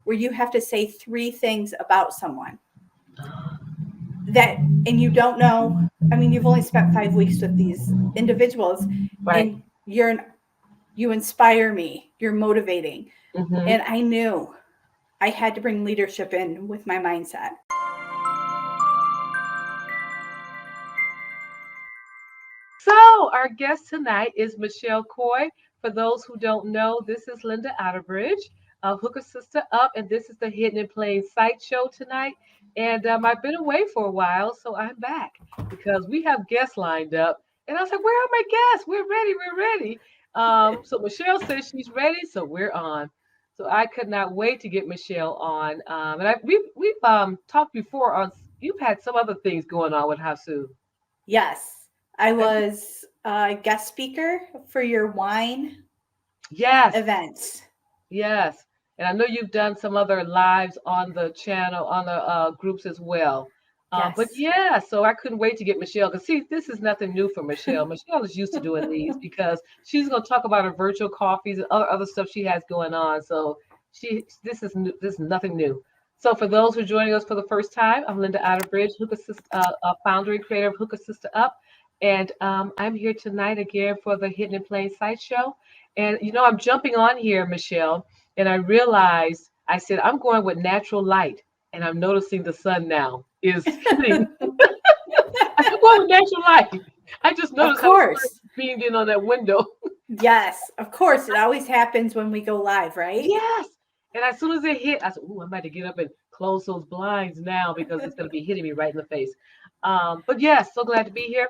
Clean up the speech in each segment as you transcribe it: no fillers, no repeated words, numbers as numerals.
where you have to say 3 things about someone that, and you don't know. I mean, you've only spent 5 weeks with these individuals, Right. and you inspire me. You're motivating. Mm-hmm. And I knew I had to bring leadership in with my mindset. So our guest tonight is Michelle Coy. For those who don't know, this is Linda Outerbridge of Hooker Sister Up, and this is the Hidden in Plain Sight show tonight. And I've been away for a while, so I'm back because we have guests lined up. And I was like, "Where are my guests? We're ready. We're ready." So Michelle says she's ready, so we're on. So I could not wait to get Michelle on. We've talked before on. You've had some other things going on with Hasu. Yes, I Have you? was a guest speaker for your wine Yes. events. Yes. And I know you've done some other lives on the channel, on the groups as well. But Yes. yeah, so I couldn't wait to get Michelle because see, this is nothing new for Michelle. Michelle is used to doing these because she's going to talk about her virtual coffees and other stuff she has going on. So this is nothing new. So for those who are joining us for the first time, I'm Linda Outerbridge, founder and creator of Hooker Sister Up, and I'm here tonight again for the Hidden in Plain Sight show. And I'm jumping on here, Michelle, and I realized I said I'm going with natural light, and I'm noticing the sun now is hitting. I'm going with natural light. I just Of noticed how the sun course. beamed in on that window. Yes, of course. It always happens when we go live, right? Yes. And as soon as it hit, I said, "Ooh, I'm about to get up and close those blinds now because it's going to be hitting me right in the face." But yes, so glad to be here.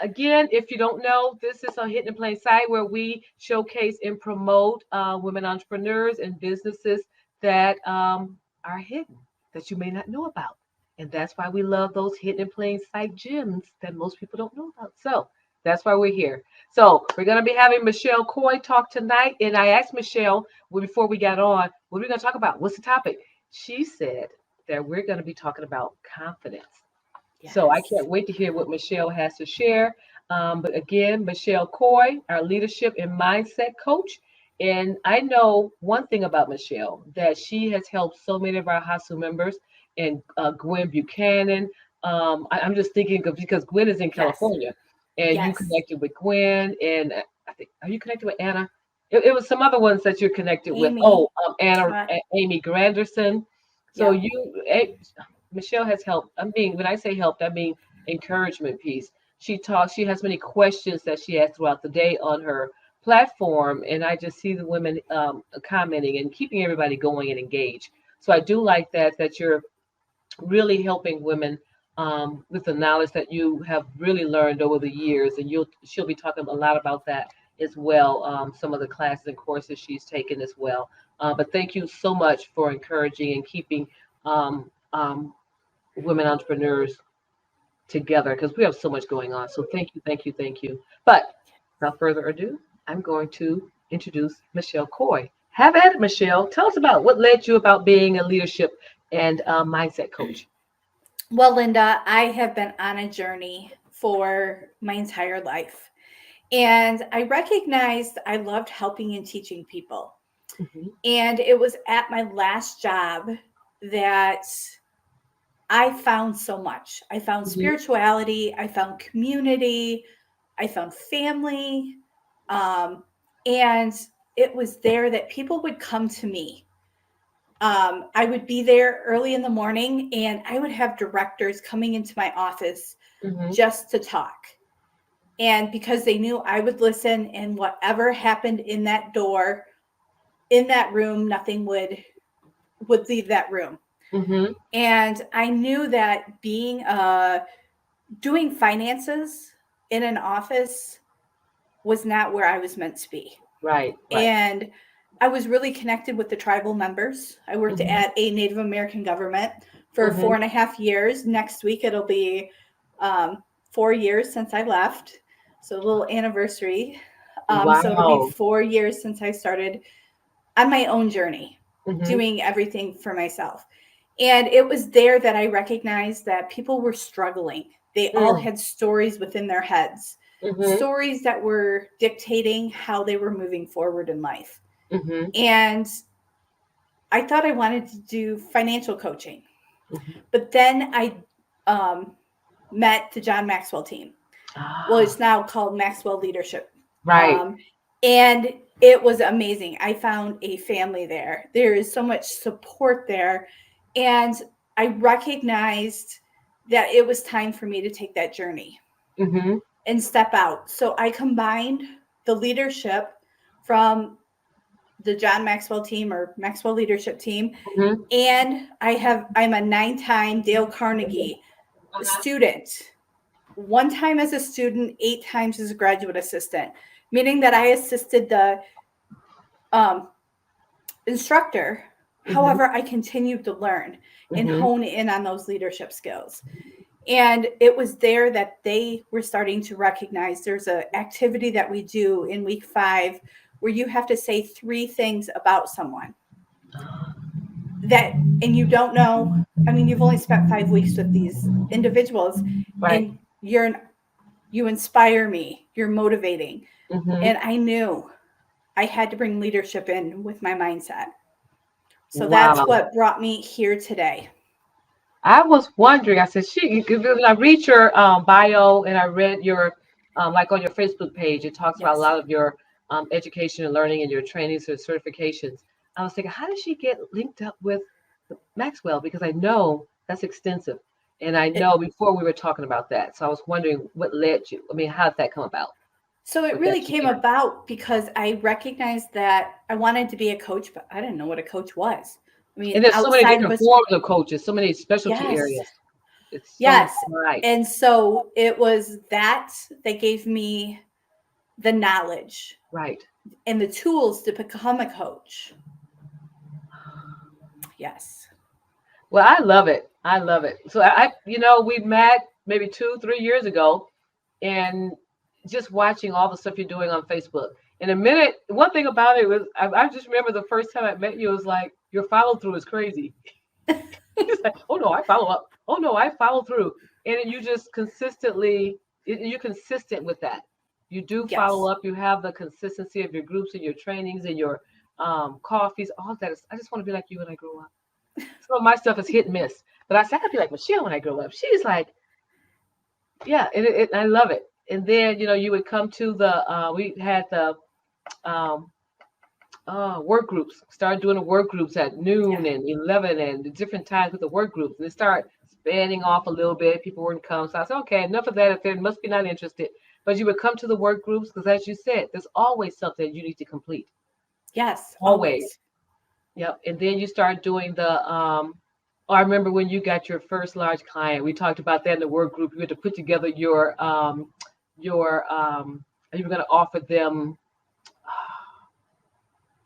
Again, if you don't know, this is a Hidden in Plain Sight where we showcase and promote women entrepreneurs and businesses that are hidden that you may not know about. And that's why we love those Hidden in Plain Sight gems that most people don't know about. So that's why we're here. So we're going to be having Michelle Coy talk tonight. And I asked Michelle before we got on, what are we going to talk about? What's the topic? She said that we're going to be talking about confidence. So I Yes. can't wait to hear what Michelle has to share. But again, Michelle Coy, our leadership and mindset coach. And I know one thing about Michelle that she has helped so many of our hustle members, and Gwen Buchanan. I'm just thinking of because Gwen is in Yes. California, and you Yes. connected with Gwen, and I think are you connected with Anna? It was some other ones that you're connected with. Oh, Amy. Uh, Amy Granderson. So yep. Michelle has helped. I mean, when I say helped, I mean encouragement piece. She talks, she has many questions that she has throughout the day on her platform. And I just see the women commenting and keeping everybody going and engaged. So I do like that you're really helping women with the knowledge that you have really learned over the years. And she'll be talking a lot about that as well. Some of the classes and courses she's taken as well. But thank you so much for encouraging and keeping um, um, women entrepreneurs together because we have so much going on. So thank you, thank you, thank you. But without further ado, I'm going to introduce Michelle Coy. Have at it, Michelle. Tell us about what led you about being a leadership and mindset coach. Well, Linda, I have been on a journey for my entire life. And I recognized I loved helping and teaching people. Hmm. And it was at my last job that I found so much. I found Hmm. spirituality, I found community, I found family. Um, and it was there that people would come to me. I would be there early in the morning and I would have directors coming into my office Hmm. just to talk. And because they knew I would listen, and whatever happened in that door, in that room, nothing would leave that room. Hmm. And I knew that being doing finances in an office was not where I was meant to be. Right, right. And I was really connected with the tribal members. I worked Hmm. at a Native American government for Hmm. 4.5 years. Next week, it'll be um, 4 years since I left. So a little anniversary. So it'll be Wow. 4 years since I started on my own journey, Hmm. doing everything for myself. And it was there that I recognized that people were struggling. They all Mm. had stories within their heads, Hmm. stories that were dictating how they were moving forward in life. Hmm. And I thought I wanted to do financial coaching, Mhm. but then I um, met the John Maxwell team. Well, Ah, it's now called Maxwell Leadership. right. Um, and it was amazing. I found a family there. There is so much support there. And I recognized that it was time for me to take that journey Mm-hmm. and step out. So I combined the leadership from the John Maxwell team or Maxwell leadership team. Mm-hmm. And I'm a 9-time Dale Carnegie Uh-huh. student, 1 time as a student, 8 times as a graduate assistant, meaning that I assisted the um, instructor. Mm-hmm. However, I continued to learn and Mm-hmm. hone in on those leadership skills. And it was there that they were starting to recognize there's an activity that we do in week 5 where you have to say 3 things about someone that, and you don't know. I mean, you've only spent 5 weeks with these individuals, Right. and you inspire me, you're motivating. Mm-hmm. And I knew I had to bring leadership in with my mindset. So that's Wow. what brought me here today. I was wondering, I said, she, when I read your bio and I read your, like on your Facebook page, it talks about a Yes. lot of your education and learning and your trainings and certifications. I was thinking, how did she get linked up with Maxwell? Because I know that's extensive. And I It, know before we were talking about that. So I was wondering what led you. I mean, how did that come about so it with that really came sharing? about because I recognized that I wanted to be a coach, but I didn't know what a coach was. I mean, And there's so many outside of different us, forms of coaches, so many specialty yes, areas. It's so yes. right, And so it was that gave me the knowledge right. and the tools to become a coach. Yes. Well, I love it. I love it. So we met maybe 2, 3 years ago, and just watching all the stuff you're doing on Facebook. In a minute, one thing about it was I just remember the first time I met you, it was like your follow through is crazy. It's like, oh no, I follow up. Oh no, I follow through, and then you just consistently, you're consistent with that. You do follow Yes. up. You have the consistency of your groups and your trainings and your coffees. All that is. I just want to be like you when I grow up. Some of my stuff is hit and miss. But I said I could be like Michelle when I grow up. She's like, yeah, and I love it. And then you would come to the we had the um, work groups. Started doing the work groups at Yeah. noon and 11 and different times with the work groups. And they start spanning off a little bit. People wouldn't come. So I said, okay, enough of that. If they must be not interested. But you would come to the work groups because, as you said, there's always something you need to complete. Yes. Always. Always. Yep. And then you start doing the I remember when you got your first large client. We talked about that in the work group. You had to put together your you were going to offer them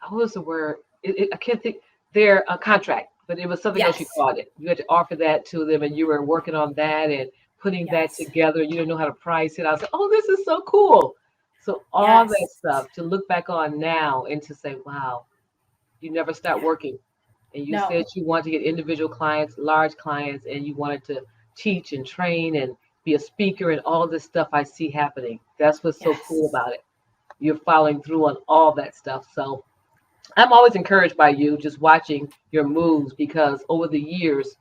what was the word? I can't think their contract, but it was something else you Yes. called it. You had to offer that to them, and you were working on that and putting that Yes. together. You didn't know how to price it. I was like, oh, this is so cool. So all that Yes. stuff to look back on now and to say, wow, you never stopped Yeah. working. And you No. said you wanted to get individual clients, large clients, and you wanted to teach and train and be a speaker and all this stuff I see happening. That's what's so cool Yes. about it. You're following through on all that stuff. So I'm always encouraged by you just watching your moves because over the years,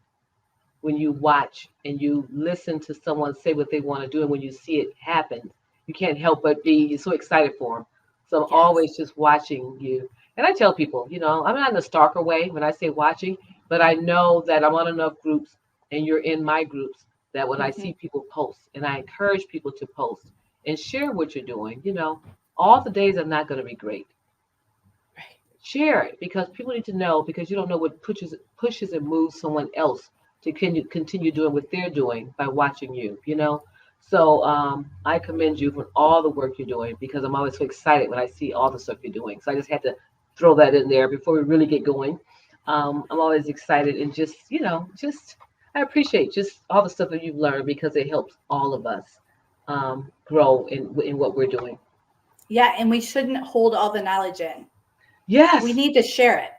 when you watch and you listen to someone say what they want to do, and when you see it happen, you can't help but be so excited for them. So I'm Yes. always just watching you. And I tell people, I'm not in a stalker way when I say watching, but I know that I'm on enough groups and you're in my groups that when I Hmm. see people post, and I encourage people to post and share what you're doing, all the days are not going to be great. Right. Share it because people need to know because you don't know what pushes and moves someone else to continue doing what they're doing by watching you. So I commend you for all the work you're doing because I'm always so excited when I see all the stuff you're doing. So I just had to throw that in there before we really get going. I'm always excited and just I appreciate just all the stuff that you've learned because it helps all of us grow in what we're doing. Yeah. And we shouldn't hold all the knowledge in. We Yes, need to share it.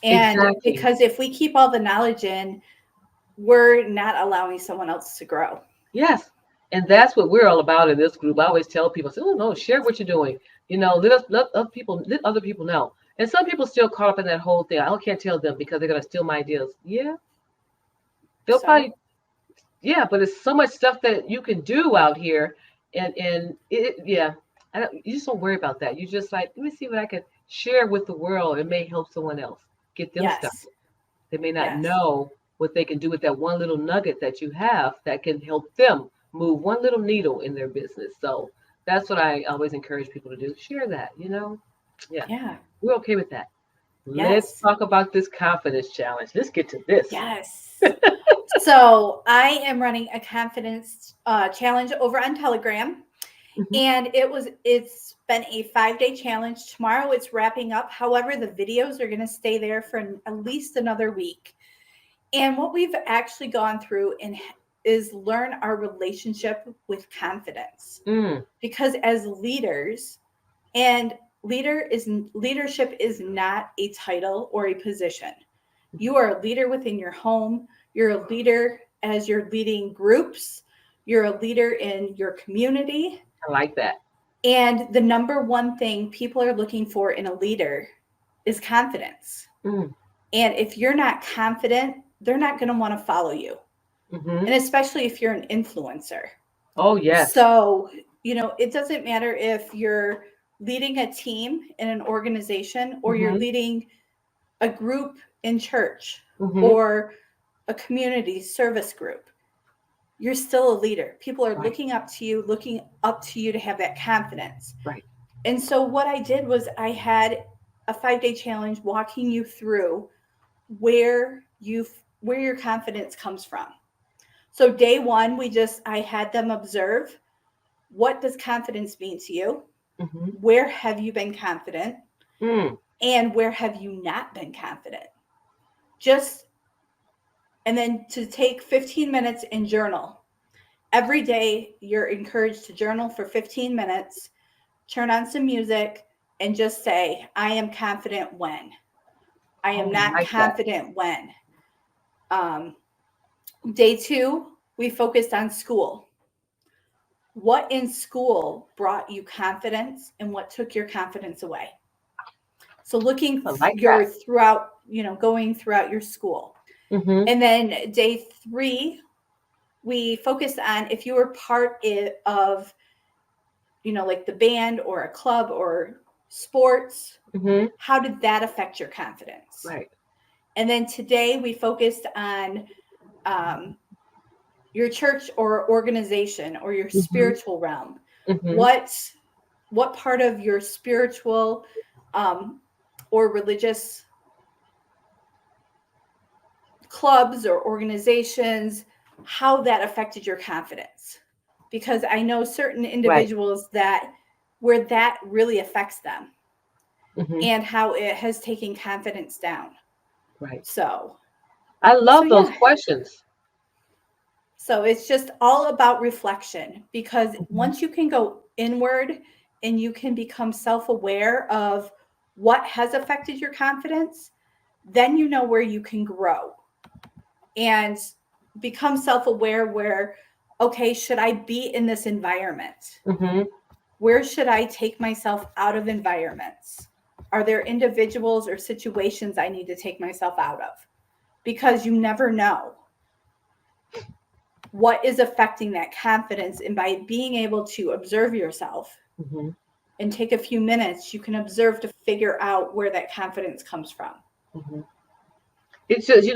And exactly. because if we keep all the knowledge in, we're not allowing someone else to grow. Yes. And that's what we're all about in this group. I always tell people, I say, oh no, share what you're doing. Let other people know. And some people still caught up in that whole thing. I can't tell them because they're gonna steal my ideas. Yeah, they'll So, probably. Yeah, but it's so much stuff that you can do out here, and yeah, you just don't worry about that. You just like, let me see what I can share with the world. It may help someone else get them yes. started. They may not Yes. know what they can do with that one little nugget that you have that can help them move one little needle in their business. So that's what I always encourage people to do. Share that, Yeah, Yeah. we're okay with that. Let's Yes. talk about this confidence challenge. Let's get to this. Yes. So I am running a confidence challenge over on Telegram, Hmm. and it's been a 5-day challenge. Tomorrow it's wrapping up. However, the videos are going to stay there for at least another week. And what we've actually gone through is learn our relationship with confidence, Mm, because as leaders, and leadership is not a title or a position. You are a leader within your home. You're a leader as you're leading groups. You're a leader in your community. I like that. And the number one thing people are looking for in a leader is confidence. Mm, And if you're not confident, they're not going to want to follow you. hmm. And especially if you're an influencer. Oh yes. So, it doesn't matter if you're leading a team in an organization, or you're Hmm. leading a group in church, Hmm. or a community service group. You're still a leader. People are Right. looking up to you to have that confidence. Right. And so what I did was I had a 5-day challenge walking you through where where your confidence comes from. So day 1, I had them observe, what does confidence mean to you? Hmm. Where have you been confident? Mm. And where have you not been confident? Just And then to take 15 minutes and journal. Every day, you're encouraged to journal for 15 minutes, turn on some music, and just say, I am confident when. I Oh, am I not like that. confident when. Um, Day 2, we focused on school. What in school brought you confidence, and what took your confidence away? So I like your that. throughout, going throughout your school. Hmm. And then day 3, we focused on if you were part of, like the band or a club or sports, Hmm. how did that affect your confidence? Right. And then today we focused on um, your church or organization or your Hmm. spiritual realm. Hmm. What part of your spiritual um, or religious clubs or organizations, how that affected your confidence? Because I know certain Right. individuals that where that really affects them, Hmm. and how it has taken confidence down. Right. So, I so love those yeah. questions. So it's just all about reflection, because Hmm. once you can go inward and you can become self-aware of what has affected your confidence, then you know where you can grow and become self-aware where, okay, should I be in this environment? Hmm. Where should I take myself out of environments? Are there individuals or situations I need to take myself out of? Because you never know what is affecting that confidence. And by being able to observe yourself Hmm. and take a few minutes, you can observe to figure out where that confidence comes from. Hmm. It's just,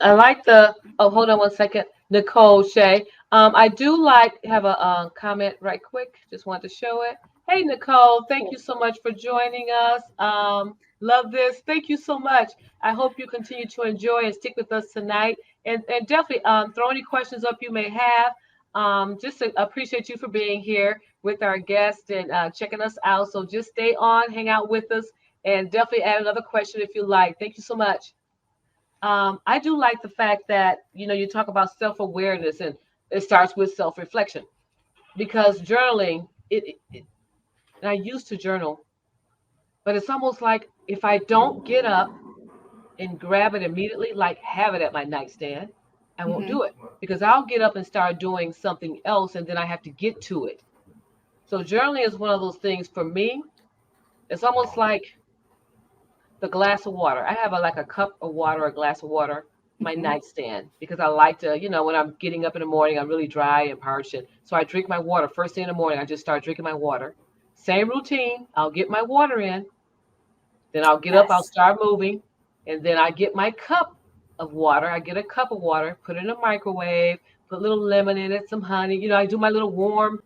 I like the. Oh, hold on one second, Nicole Shay. I do like have a comment right quick. Just wanted to show it. Hey, Nicole, thank you Cool. so much for joining us. Love this. Thank you so much. I hope you continue to enjoy and stick with us tonight. And definitely throw any questions up you may have. Just to appreciate you for being here with our guest and checking us out. So just stay on, hang out with us, and definitely add another question if you like. Thank you so much. I do like the fact that you talk about self-awareness and it starts with self-reflection because journaling and I used to journal, but it's almost like if I don't get up and grab it immediately, like have it at my nightstand, I won't Mm-hmm. do it because I'll get up and start doing something else and then I have to get to it. So journaling is one of those things for me. It's almost like the glass of water. I have like a cup of water, a glass of water, my Hmm. nightstand, because I like to, when I'm getting up in the morning, I'm really dry and parched. And so I drink my water first thing in the morning. I just start drinking my water. Same routine. I'll get my water in, then I'll get up, I'll Yes. start moving, and then I get my cup of water. I get a cup of water, put it in a microwave, put a little lemon in it, some honey. I do my little warm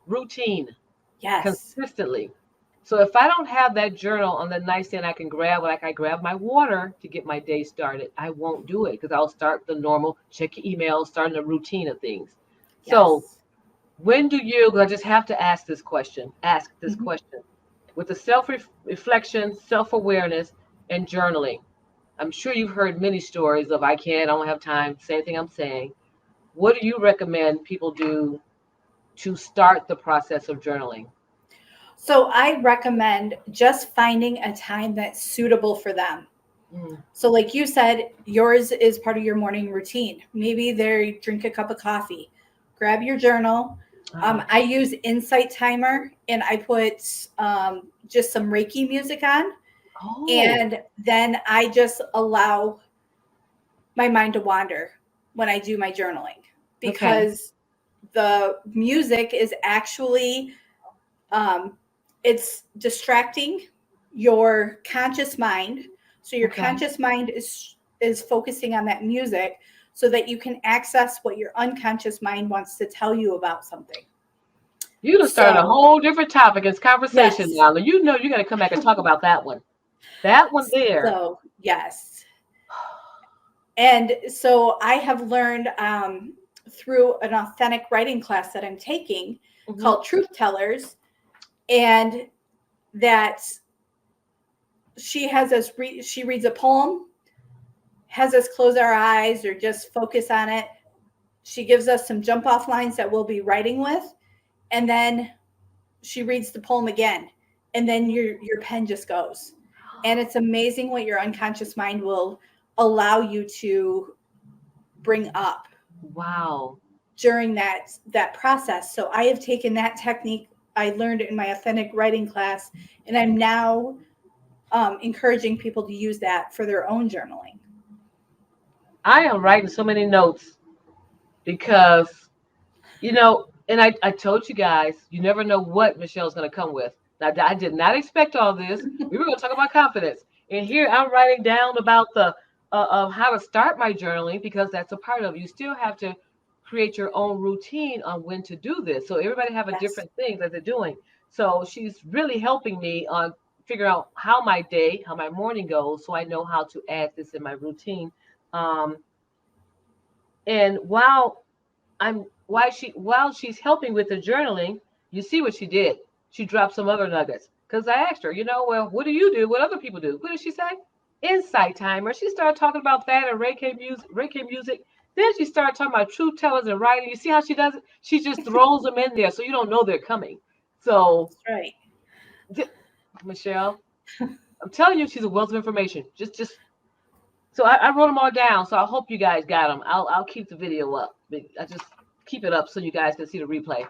routine Yes. consistently. So if I don't have that journal on the nightstand, I can grab, like I grab my water to get my day started. I won't do it because I'll start the normal check your email, starting a routine of things. So Yes. when do you? Because I just have to ask this question. Ask this Hmm. question with the self reflection, self awareness, and journaling. I'm sure you've heard many stories of I can't, I don't have time. Same thing I'm saying. What do you recommend people do to start the process of journaling? So I recommend just finding a time that's suitable for them. Mm. So, like you said, yours is part of your morning routine. Maybe they drink a cup of coffee, grab your journal. Ah, I use Insight Timer and I put just some Reiki music on. oh, And then I just allow my mind to wander when I do my journaling okay, because the music is actually um, it's distracting your conscious mind. So your okay. conscious mind is focusing on that music so that you can access what your unconscious mind wants to tell you about something. You done started a So whole different topic. It's conversation yes. now. You got to come back and talk about that one. That one there. So yes. And so I have learned through an authentic writing class that I'm taking Hmm. called Truth Tellers, and that she reads a poem, has us close our eyes or just focus on it. She gives us some jump off lines that we'll be writing with, and then she reads the poem again, and then your pen just goes. And it's amazing what your unconscious mind will allow you to bring up Wow. during that process. So I have taken that technique. I learned it in my authentic writing class, and I'm now encouraging people to use that for their own journaling. I am writing so many notes because, and I told you guys, you never know what Michelle's going to come with. Now, I did not expect all this. We were going to talk about confidence. And here I'm writing down about the of how to start my journaling because that's a part of it. You still have to create your own routine on when to do this. So everybody have a Yes. different thing that they're doing. So she's really helping me on figuring out how my day, how my morning goes, so I know how to add this in my routine. Um, and while she's helping with the journaling, you see what she did. She dropped some other nuggets. Because I asked her, well, what do you do? What other people do? What did she say? Insight timer. She started talking about that and Reiki music. Then she started talking about truth tellers and writing. You see how she does it? She just throws them in there so you don't know they're coming. So, That's right. Michelle, I'm telling you, she's a wealth of information. Just so I wrote them all down. So I hope you guys got them. I'll keep the video up. I just keep it up so you guys can see the replay.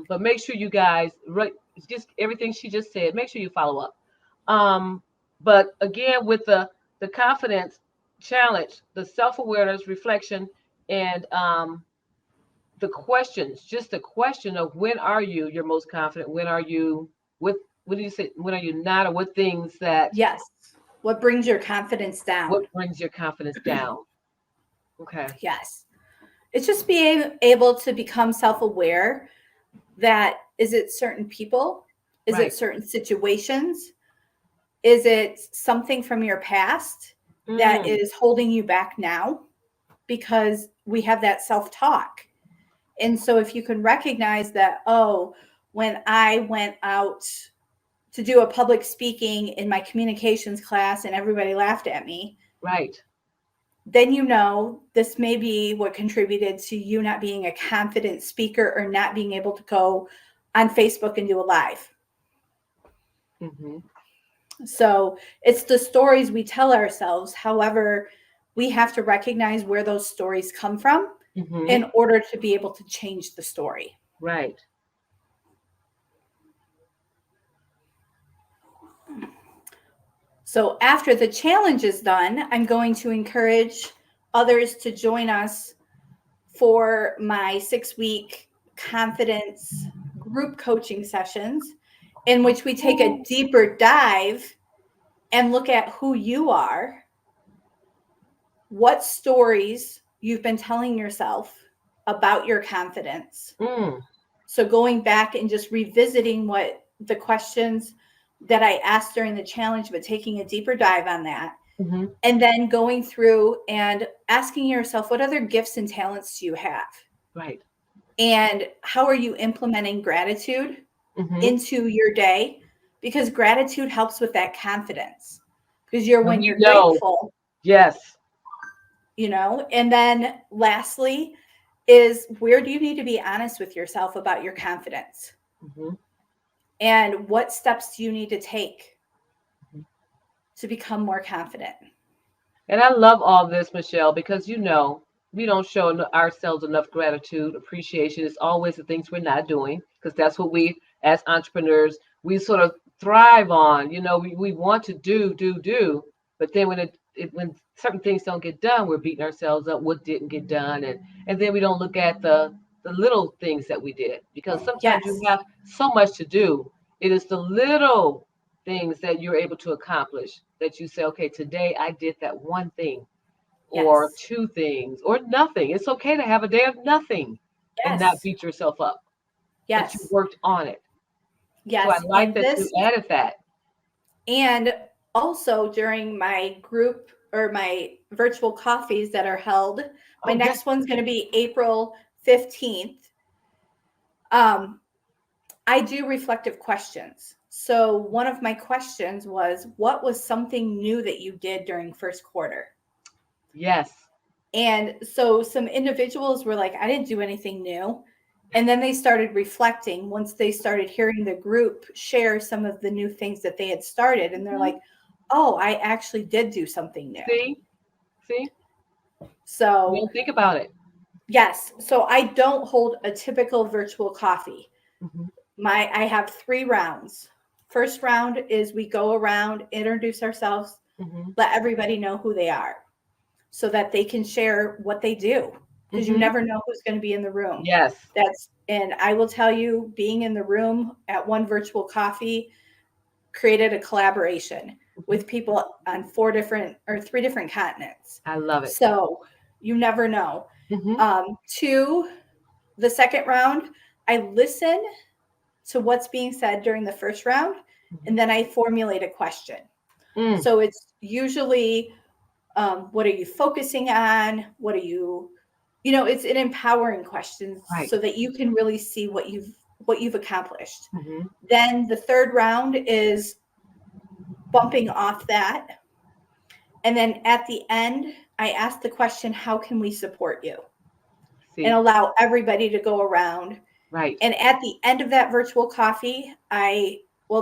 But make sure you guys write just everything she just said. Make sure you follow up. Um, but again, with the confidence challenge, the self awareness, reflection, and the questions. Just the question of when are you your most confident? When are you with? What do you say? When are you not? Or what things that Yes. What brings your confidence down? what brings your confidence down? Okay. Yes. It's just being able to become self aware that is it certain people? Is it Right. certain situations? Is it something from your past that Mm, is holding you back now? Because we have that self talk. And so if you can recognize that, oh, when I went out to do a public speaking in my communications class and everybody laughed at me, right. then you know this may be what contributed to you not being a confident speaker or not being able to go on Facebook and do a live. Hmm. So it's the stories we tell ourselves. However, we have to recognize where those stories come from Hmm. in order to be able to change the story. Right. So after the challenge is done, I'm going to encourage others to join us for my 6-week confidence group coaching sessions, in which we take a deeper dive and look at who you are, what stories you've been telling yourself about your confidence. Mm. So going back and just revisiting what the questions that I asked during the challenge, but taking a deeper dive on that. Mm-hmm. And then going through and asking yourself, what other gifts and talents do you have? Right. And how are you implementing gratitude Mm-hmm. into your day? Because gratitude helps with that confidence. Because you're And when we you're know, grateful, yes. and then lastly is, where do you need to be honest with yourself about your confidence? Mm-hmm. And what steps do you need to take to become more confident? And I love all this, Michelle, because we don't show ourselves enough gratitude, appreciation. It's always the things we're not doing, because that's what we, as entrepreneurs, we sort of thrive on. We want to do, but then when certain things don't get done, we're beating ourselves up. What didn't get done, and then we don't look at the little things that we did, because sometimes you Yes, have so much to do. It is the little things that you're able to accomplish that you say, okay, today I did that one thing or yes, two things or nothing. It's okay to have a day of nothing and not yes, beat yourself up, but you yes, worked on it. So I yes. like that you added that. And also during my group or my virtual coffees that are held, my Oh, yes. next one's going to be April 15th. Um, I do reflective questions. So one of my questions was, what was something new that you did during first quarter? Yes. And so some individuals were like, I didn't do anything new. And then they started reflecting once they started hearing the group share some of the new things that they had started. And they're Mhm. like, oh, I actually did do something new. See, you So, don't think about it. yes. So I don't hold a typical virtual coffee. Hmm. I have 3 rounds. First round is we go around, introduce ourselves, Hmm. let everybody know who they are so that they can share what they do, because you Hmm. never know who's going to be in the room. Yes. And I will tell you, being in the room at one virtual coffee created a collaboration Hmm. with people on 3 different continents. I love it. So you never know. Hmm. To the second round, I listen to what's being said during the first round, Hmm. and then I formulate a question. Mm. So it's usually, what are you focusing on? What are it's an empowering question Right. so that you can really see what you've accomplished. Hmm. Then the third round is bumping off that. And then at the end, I ask the question, how can we support you? And See. allow everybody to go around. Right. And at the end of that virtual coffee,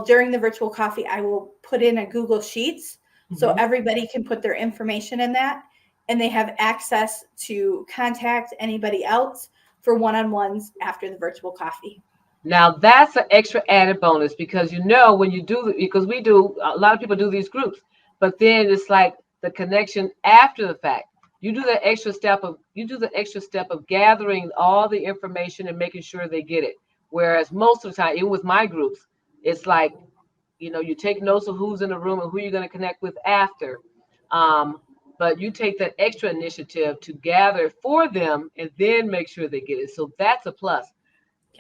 during the virtual coffee, I will put in a Google Sheets so Hmm. everybody can put their information in that, and they have access to contact anybody else for one-on-ones after the virtual coffee. Now that's an extra added bonus, because when you do, because we do, a lot of people do these groups, but then it's like the connection after the fact. You do the extra step of gathering all the information and making sure they get it. Whereas most of the time, even with my groups, it's like, you take notes of who's in the room and who you're going to connect with after. Um, but you take that extra initiative to gather for them and then make sure they get it. So that's a plus.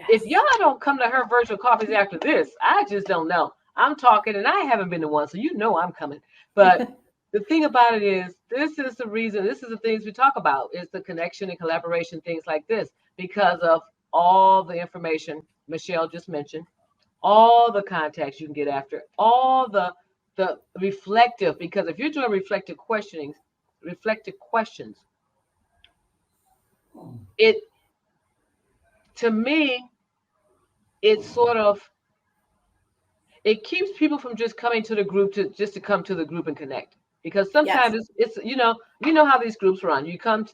If y'all Yes. don't come to her virtual coffees after this, I just don't know. I'm talking and I haven't been to one, so I'm coming. But the thing about it is, this is the reason, this is the things we talk about, is the connection and collaboration, things like this, because of all the information Michelle just mentioned, all the contacts you can get after, all the reflective, because if you're doing reflective questions, it to me, it's sort of, it keeps people from just coming to the group to come to the group and connect, because Yes. sometimes it's how these groups run. You come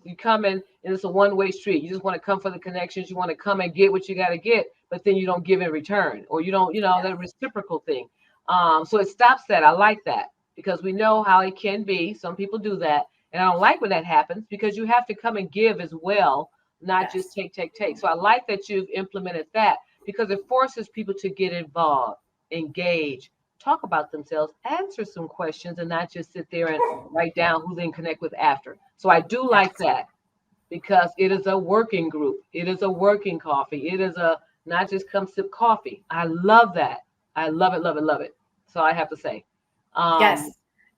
in and it's a one-way street. You just want to come for the connections. You want to come and get what you got to get, but then you don't give in return, or you don't, that Yes. reciprocal thing. So it stops that. I like that. because we know how it can be. Some people do that. And I don't like when that happens because you have to come and give as well, not just Yes. take, take, take. So I like that you've implemented that because it forces people to get involved, engage, talk about themselves, answer some questions, and not just sit there and write down who they can connect with after. So I do like Yes. that because it is a working group. It is a working coffee. It is a not just come sip coffee. I love that. I love it, love it, love it. So I have to say, um, Yes.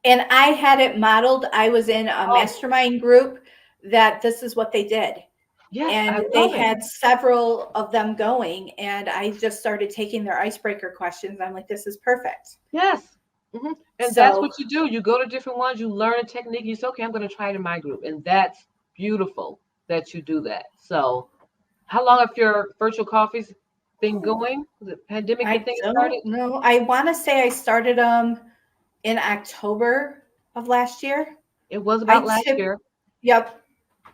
And I had it modeled. I was in a oh mastermind group that this is what they did. yes, I And they love it. had several of them going, and I just started taking their icebreaker questions. I'm like, this is perfect. Yes. And that's what So, you do. You go to different ones, you learn a technique, you say, okay, I'm going to try it in my group. And that's beautiful that you do that. So, how long have your virtual coffees been going? The pandemic, you I think it started? don't know. I want to say I started them in October of last year. It was I about last took, year. yep.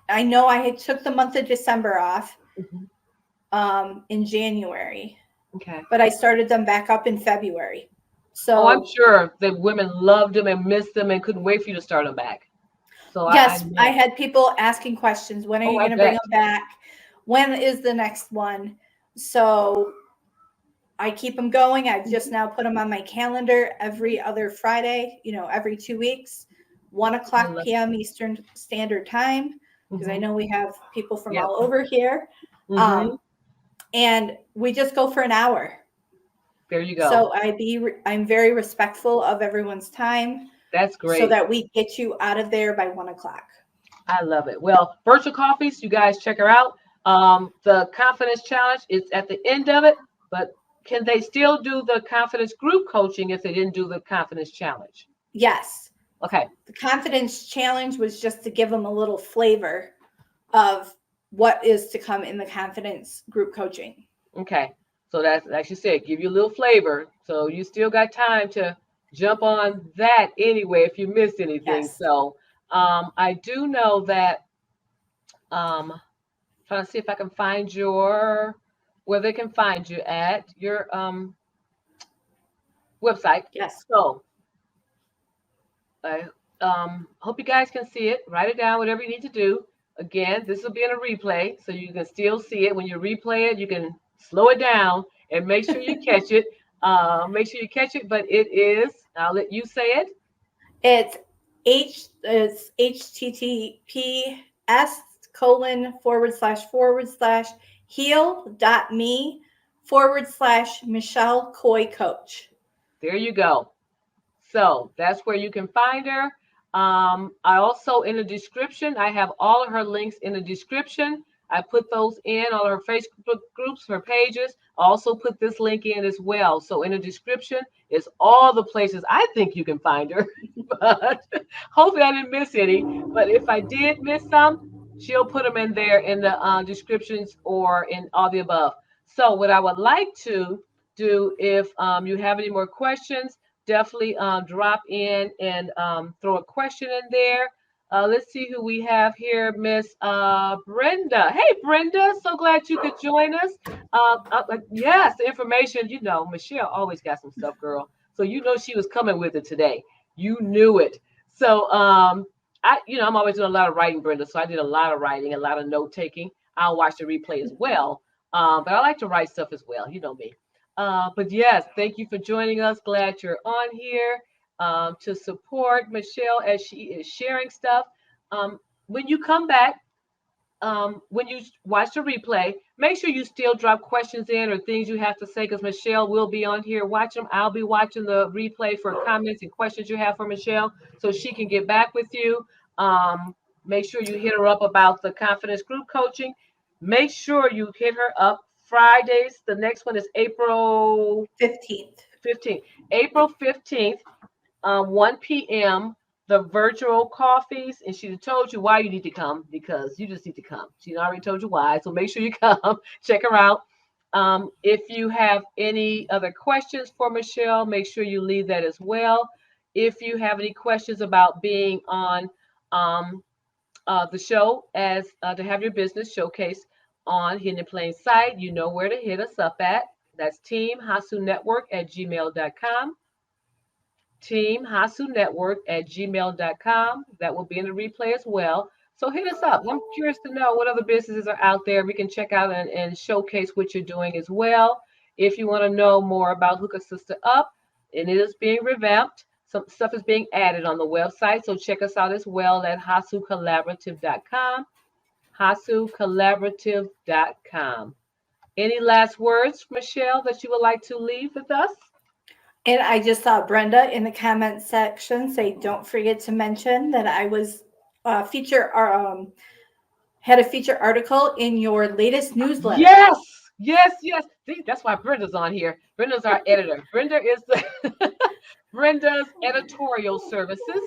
I know I had took the month of December off hmm in January, Okay. but I started them back up in February. Oh, I'm So, sure that women loved them and missed them and couldn't wait for you to start them back. So I yes, I know. had people asking questions. When are Oh, you I going to bring bet. them back? When is the next one? So, I keep them going. I've just Mhm. now put them on my calendar every other Friday, every 2 weeks, 1 I o'clock love it. p.m. Eastern Standard Time, because I hmm know we have people from Yep. all over here. hmm Um, and we just go for an hour. There you go. So I'm very respectful of everyone's time That's so great. that we get you out of there by 1 o'clock. I love it. Well, virtual coffees, you guys check her out. The confidence challenge is at the end of it, but can they still do the confidence group coaching if they didn't do the confidence challenge? Yes. Okay. The confidence challenge was just to give them a little flavor of what is to come in the confidence group coaching. Okay. So that's like you said, give you a little flavor. So you still got time to jump on that anyway if you missed anything. Yes. So I do know that trying to see if I can find your where they can find you at your website. Yes. So I hope you guys can see it. Write it down, whatever you need to do. Again, this will be in a replay, so you can still see it. When you replay it, you can slow it down and make sure you catch it. Make sure you catch it, but it is, I'll let you say it. It's https colon // heal.me / Michelle Coy Coach. There you go. So that's where you can find her. I also in the description, I have all of her links in the description. I put those in all her Facebook groups, her pages. I also put this link in as well. So in the description is all the places I think you can find her. But hopefully I didn't miss any. But if I did miss some, she'll put them in there in the descriptions or in all the above. So what I would like to do if you have any more questions, definitely drop in and throw a question in there. Let's see who we have here, Miss Brenda. Hey, Brenda, so glad you could join us. Yes, the information, Michelle always got some stuff, girl. So you know she was coming with it today. You knew it. So I'm always doing a lot of writing, Brenda. So I did a lot of writing, a lot of note taking. I'll watch the replay as well. But I like to write stuff as well. You know me. But yes, thank you for joining us. Glad you're on here to support Michelle as she is sharing stuff. When you come back, when you watch the replay, make sure you still drop questions in or things you have to say because Michelle will be on here watching them. I'll be watching the replay for comments and questions you have for Michelle so she can get back with you. Make sure you hit her up about the confidence group coaching. Make sure you hit her up Fridays. The next one is April 15th. 15th. April 15th, 1 p.m., the virtual coffees. And she told you why you need to come because you just need to come. She already told you why. So make sure you come. Check her out. If you have any other questions for Michelle, make sure you leave that as well. If you have any questions about being on um, the show as to have your business showcase on Hidden in Plain Sight, you know where to hit us up at. That's teamhasunetwork@gmail.com. teamhasunetwork@gmail.com. That will be in the replay as well. So hit us up. I'm curious to know what other businesses are out there. We can check out and showcase what you're doing as well. If you want to know more about Hook a Sister Up, and it is being revamped. Some stuff is being added on the website. So check us out as well at hasucollaborative.com. hasucollaborative.com. Any last words, Michelle, that you would like to leave with us? And I just saw Brenda in the comment section say, "Don't forget to mention that I was had a feature article in your latest newsletter." Yes, yes. See, that's why Brenda's on here. Brenda's our editor. Brenda is the Brenda's editorial services.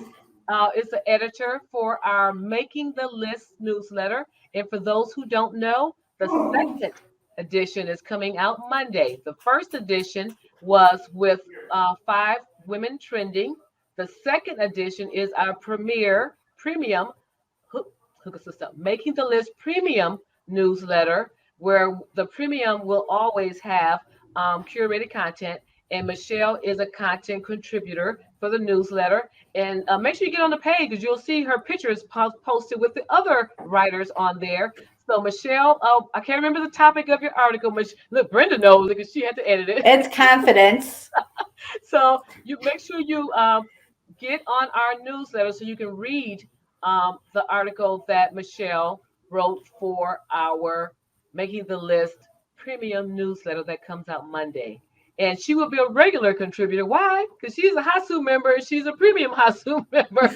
Is the editor for our Making the List newsletter. And for those who don't know, the second edition is coming out Monday. The first edition was with 5 women trending. The second edition is our premium hook, hook us up, Making the List premium newsletter, where the premium will always have curated content. And Michelle is a content contributor for the newsletter. And make sure you get on the page because you'll see her pictures posted with the other writers on there. So Michelle, I can't remember the topic of your article. Look, Brenda knows because she had to edit it. It's confidence. So you make sure you get on our newsletter so you can read the article that Michelle wrote for our Making the List premium newsletter that comes out Monday. And she will be a regular contributor. Why? Because she's a Hasu member and she's a premium Hasu member.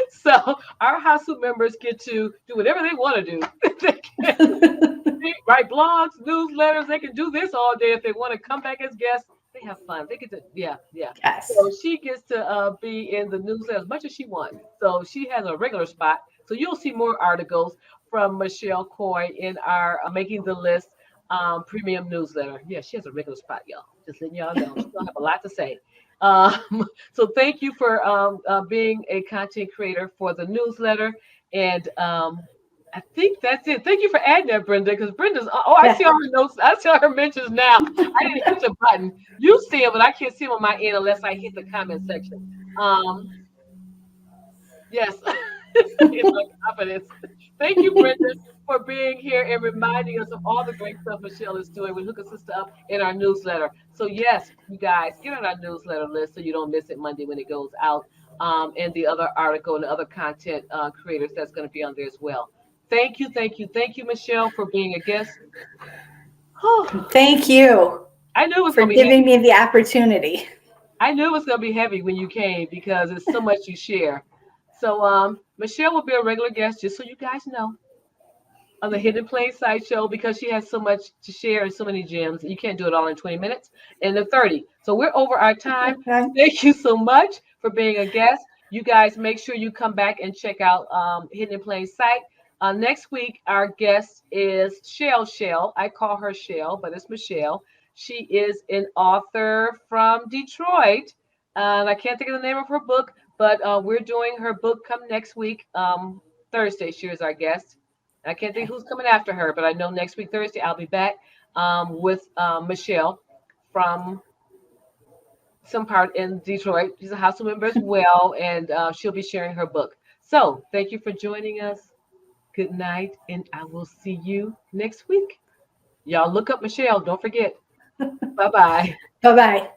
So our Hasu members get to do whatever they want to do. They can write blogs, newsletters. They can do this all day if they want to come back as guests. They have fun. They get to, yeah. Yes. So she gets to be in the newsletter as much as she wants. So she has a regular spot. So you'll see more articles from Michelle Coy in our Making the List premium newsletter. Yeah, she has a regular spot, y'all. Just letting y'all know. She'll have a lot to say. So thank you for being a content creator for the newsletter. And I think that's it. Thank you for adding that, Brenda, because Brenda's, I see all her notes. I see all her mentions now. I didn't hit the button. You see them, but I can't see them on my end unless I hit the comment section. Yes. Confidence. Thank you, Brenda, for being here and reminding us of all the great stuff Michelle is doing with Hook a Sister Up in our newsletter. So yes, you guys, get on our newsletter list so you don't miss it Monday when it goes out. And the other article and the other content creators that's going to be on there as well. Thank you, Michelle, for being a guest. Thank you. I knew it was for going to be giving me the opportunity. I knew it was going to be heavy when you came because it's so much you share. So Michelle will be a regular guest, just so you guys know, on the Hidden Plain Sight show because she has so much to share and so many gems. You can't do it all in 20 minutes and in 30. So we're over our time. Okay. Thank you so much for being a guest. You guys make sure you come back and check out Hidden in Plain Sight. Next week, our guest is Shell. I call her Shell, but it's Michelle. She is an author from Detroit. I can't think of the name of her book, but we're doing her book come next week, Thursday. She is our guest. I can't think who's coming after her, but I know next week, Thursday, I'll be back with Michelle from some part in Detroit. She's a house member as well, and she'll be sharing her book. So thank you for joining us. Good night, and I will see you next week. Y'all look up Michelle. Don't forget. Bye-bye. Bye-bye.